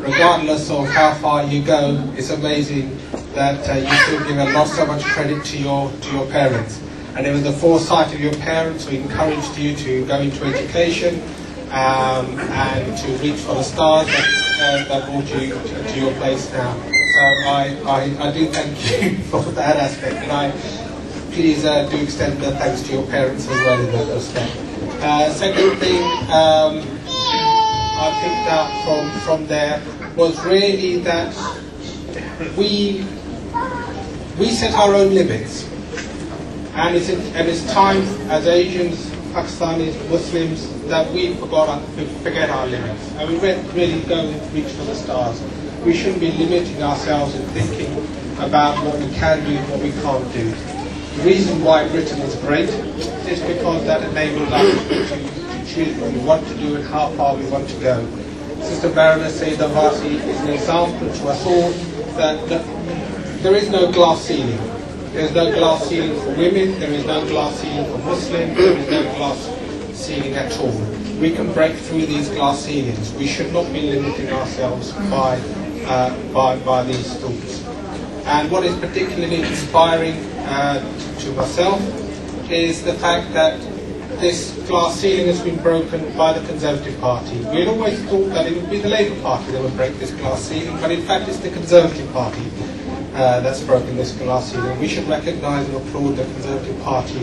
regardless of how far you go, it's amazing that you still give so much credit to your parents. And it was the foresight of your parents who encouraged you to go into education and to reach for the stars that brought you to your place now. So I do thank you for that aspect, and please do extend the thanks to your parents as well in that respect. Second thing I picked up from there was really that we set our own limits, and it's time as Asians, Pakistanis, Muslims that we forget our limits, and we really go and reach for the stars. We shouldn't be limiting ourselves and thinking about what we can do and what we can't do. The reason why Britain is great is because that enables us to choose what we want to do and how far we want to go. Sister Baroness Sayeeda Warsi is an example to us all that there is no glass ceiling. There is no glass ceiling for women, there is no glass ceiling for Muslims, there is no glass ceiling at all. We can break through these glass ceilings. We should not be limiting ourselves by these thoughts. And what is particularly inspiring to myself is the fact that this glass ceiling has been broken by the Conservative Party. We had always thought that it would be the Labour Party that would break this glass ceiling, but in fact it's the Conservative Party that's broken this glass ceiling. We should recognise and applaud the Conservative Party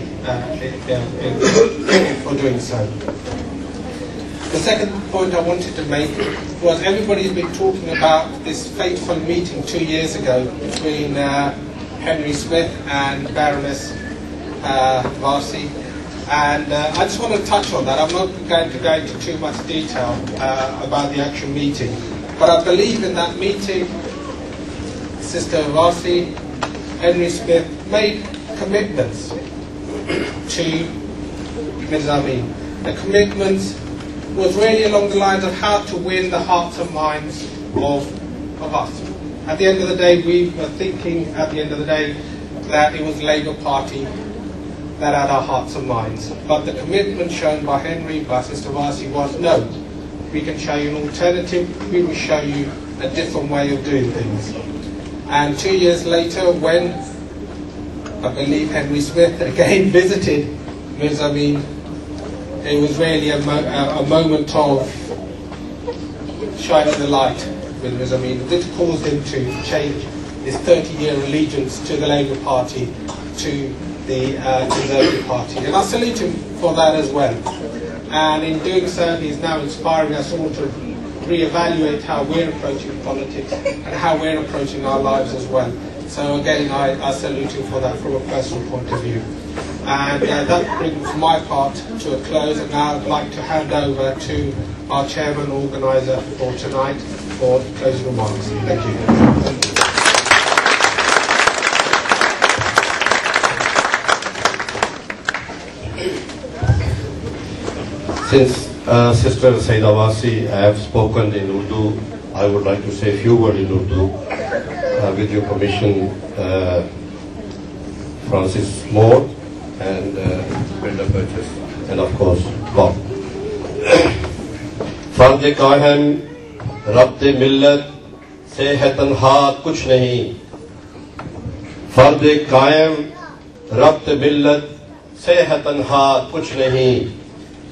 for doing so. The second point I wanted to make was everybody's been talking about this fateful meeting 2 years ago between Henry Smith and Baroness Warsi, and I just want to touch on that. I'm not going to go into too much detail about the actual meeting, but I believe in that meeting Sister Warsi, Henry Smith made commitments to Mirza Amin. The commitments was really along the lines of how to win the hearts and minds of us. At the end of the day, we were thinking at the end of the day that it was the Labour Party that had our hearts and minds. But the commitment shown by Henry, by Sister Warsi was, no, we can show you an alternative, we will show you a different way of doing things. And 2 years later, when I believe Henry Smith again visited Mirza Amin, it was really a moment of shining the light with Mirza Amin. This caused him to change his 30-year allegiance to the Labour Party to the Conservative Party. And I salute him for that as well. And in doing so, he's now inspiring us all to re-evaluate how we're approaching politics and how we're approaching our lives as well. So again, I salute him for that from a personal point of view. And that brings my part to a close, and now I'd like to hand over to our chairman organiser for tonight for closing remarks. Thank you. Since Sister Sayeeda Warsi have spoken in Urdu, I would like to say a few words in Urdu. With your permission, Francis Moore and Brenda Burgess, and of course Bob. Farde Kaim Rabte Millat Se hai tanha kuch nahi. Farde Kaim Rabte Millat Se hai tanha kuch nahi.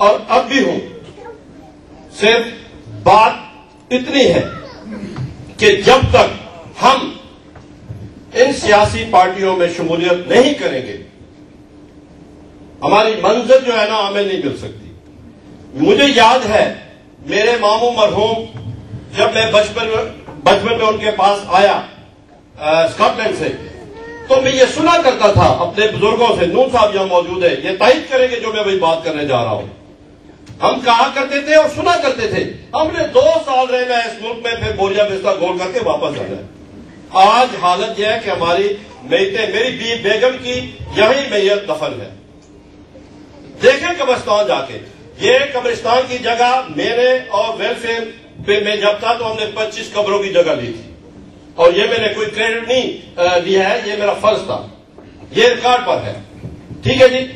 اور اب بھی ہوں. صرف بات اتنی ہے کہ جب تک ہم ان سیاسی پارٹیوں میں شمولیت نہیں کریں گے ہماری منزل جو ہے نا ہمیں نہیں مل سکتی. مجھے یاد ہے میرے ماموں مرحوم جب میں بچپن میں ان کے پاس آیا اسکاٹ لینڈ سے تو میں یہ سنا کرتا تھا اپنے بزرگوں سے. نون صاحب یہاں موجود ہے, یہ تائید کریں گے جو میں وہی بات کرنے جا رہا ہوں. ہم کہا کرتے تھے اور سنا کرتے تھے ہم نے 2 سال رہنا ہے اس ملک میں, پھر بوریا بستہ گول کر کے واپس آنا ہے. آج حالت یہ ہے کہ ہماری میتیں, میری بیگم کی یہی میت دفن ہے. دیکھیں قبرستان جا کے, یہ قبرستان کی جگہ میرے اور ویلفیئر پہ میں جب تھا تو ہم نے 25 قبروں کی جگہ لی تھی, اور یہ میں نے کوئی کریڈٹ نہیں لیا ہے, یہ میرا فرض تھا, یہ ریکارڈ پر ہے. ٹھیک ہے جی.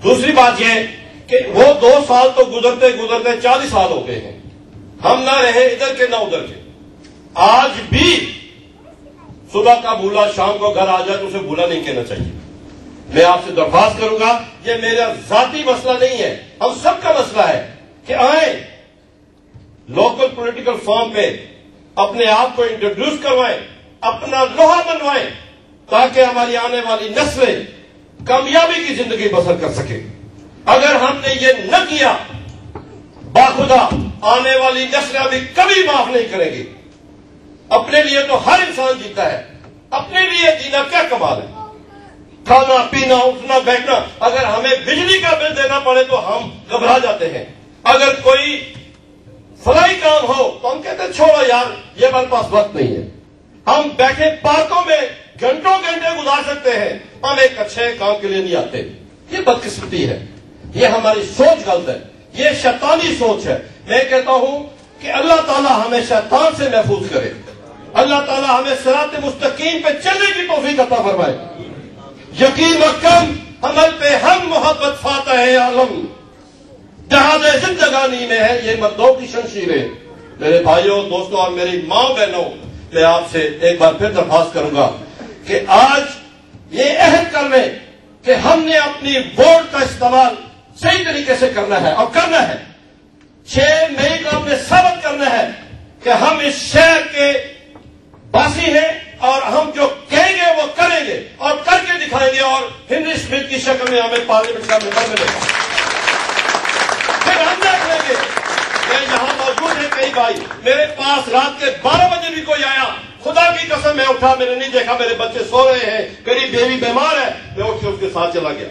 دوسری بات یہ کہ وہ 2 سال تو گزرتے گزرتے 40 سال ہو گئے ہیں, ہم نہ رہے ادھر کے نہ ادھر کے. آج بھی صبح کا بھولا شام کو گھر آ جائے تو اسے بھولا نہیں کہنا چاہیے. میں آپ سے درخواست کروں گا, یہ میرا ذاتی مسئلہ نہیں ہے, ہم سب کا مسئلہ ہے کہ آئیں لوکل پولیٹیکل فارم پہ اپنے آپ کو انٹروڈیوس کروائیں, اپنا لوہا بنوائیں, تاکہ ہماری آنے والی نسلیں کامیابی کی زندگی بسر کر سکیں. اگر ہم نے یہ نہ کیا باخدا آنے والی نسلیں ابھی کبھی معاف نہیں کریں گی. اپنے لیے تو ہر انسان جیتا ہے, اپنے لیے جینا کیا کمال ہے. کھانا پینا اٹھنا بیٹھنا, اگر ہمیں بجلی کا بل دینا پڑے تو ہم گھبرا جاتے ہیں. اگر کوئی فلائی کام ہو تو ہم کہتے ہیں چھوڑو یار یہ ہمارے پاس وقت نہیں ہے. ہم بیٹھے پارکوں میں گھنٹوں گھنٹے گزار سکتے ہیں, ہم ایک اچھے کام کے لیے نہیں آتے. یہ بدقسمتی ہے, یہ ہماری سوچ غلط ہے, یہ شیطانی سوچ ہے. میں کہتا ہوں کہ اللہ تعالیٰ ہمیں شیطان سے محفوظ کرے, اللہ تعالیٰ ہمیں صراط مستقیم پہ چلنے کی توفیق عطا فرمائے. یقین مکم عمل پہ ہم محبت فاتح عالم جہاز زندگانی میں ہے یہ مردوں کی شمشیریں. میرے بھائیوں دوستوں اور میری ماں بہنوں, میں آپ سے ایک بار پھر درخواست کروں گا کہ آج یہ عہد کر لیں کہ ہم نے اپنی ووٹ کا استعمال صحیح طریقے سے کرنا ہے, اور کرنا ہے 6 مئی کو ہم نے ثابت کرنا ہے کہ ہم اس شہر کے باسی ہیں, اور ہم جو کہیں گے وہ کریں گے اور کر کے دکھائیں گے, اور ہنری اسمتھ کی شکل میں ہمیں پارلیمنٹ کا ممبر ملے گا. پھر ہم دیکھ لیں گے. میں یہاں موجود ہے کئی بھائی, میرے پاس رات کے 12 بجے بھی کوئی آیا, خدا کی قسم میں اٹھا, میں نے نہیں دیکھا میرے بچے سو رہے ہیں, میری بیوی بیمار ہے, میں اٹھ کے اس کے ساتھ چلا گیا.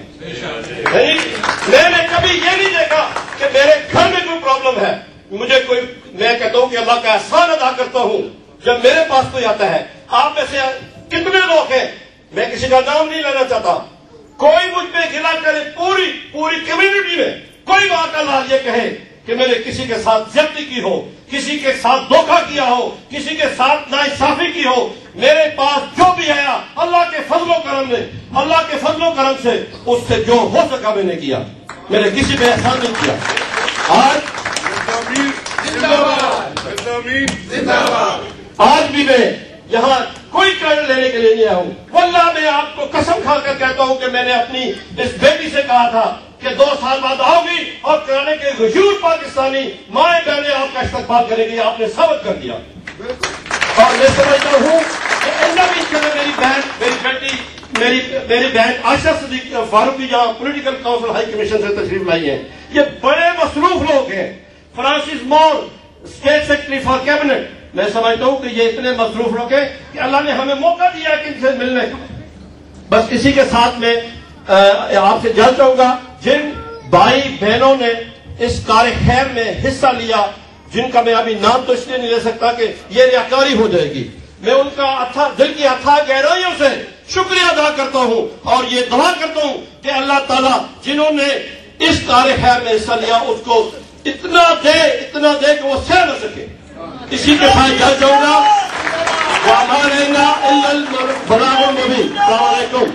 میں نے کبھی یہ نہیں دیکھا کہ میرے گھر میں کوئی پرابلم ہے. مجھے کوئی, میں کہتا ہوں کہ اللہ کا احسان ادا کرتا ہوں جب میرے پاس کوئی آتا ہے. آپ میں سے کتنے لوگ ہیں, میں کسی کا نام نہیں لینا چاہتا, کوئی مجھ پہ گلا کرے پوری کمیونٹی میں کوئی بات اللہ یہ کہے کہ میں نے کسی کے ساتھ زیادتی کی ہو, کسی کے ساتھ دھوکہ کیا ہو, کسی کے ساتھ ناانصافی کی ہو, میرے پاس جو بھی آیا اللہ کے فضل و کرم نے, اللہ کے فضل و کرم سے اس سے جو ہو سکا میں نے کیا, میں نے کسی پہ احسان نہیں کیا. آج بھی میں یہاں کوئی کریڈٹ لینے کے لیے نہیں آیا ہوں. واللہ میں آپ کو قسم کھا کر کہتا ہوں کہ میں نے اپنی اس بیٹی سے کہا تھا کہ 2 سال بعد آؤ گی اور کرانے کے غیور پاکستانی مائیں بہنیں آپ کا استقبال کریں گی. آپ نے ثابت کر دیا, اور میں سمجھتا ہوں کہ اللہ بھی میری بہن, میری بیٹی, میری بہن عائشہ صدیق فاروقی جہاں پولیٹیکل کاؤنسل ہائی کمیشن سے تشریف لائی ہیں, یہ بڑے مصروف لوگ ہیں. Francis more state secretary for cabinet, میں سمجھتا ہوں کہ یہ اتنے مصروف لوگ ہیں کہ اللہ نے ہمیں موقع دیا کہ ان سے ملنے کا. بس اسی کے ساتھ میں آپ سے جاننا چاہوں گا جن بھائی بہنوں نے اس کار خیر میں حصہ لیا, جن کا میں ابھی نام تو اس لیے نہیں لے سکتا کہ یہ ریاکاری ہو جائے گی, میں ان کا دل کی اتھاہ گہرائیوں سے شکریہ ادا کرتا ہوں, اور یہ دعا کرتا ہوں کہ اللہ تعالیٰ جنہوں نے اس کار خیر میں حصہ لیا اس کو اتنا دے کہ وہ سہ نہ سکے. اسی کے ساتھ جا جاؤں گا. السلام علیکم.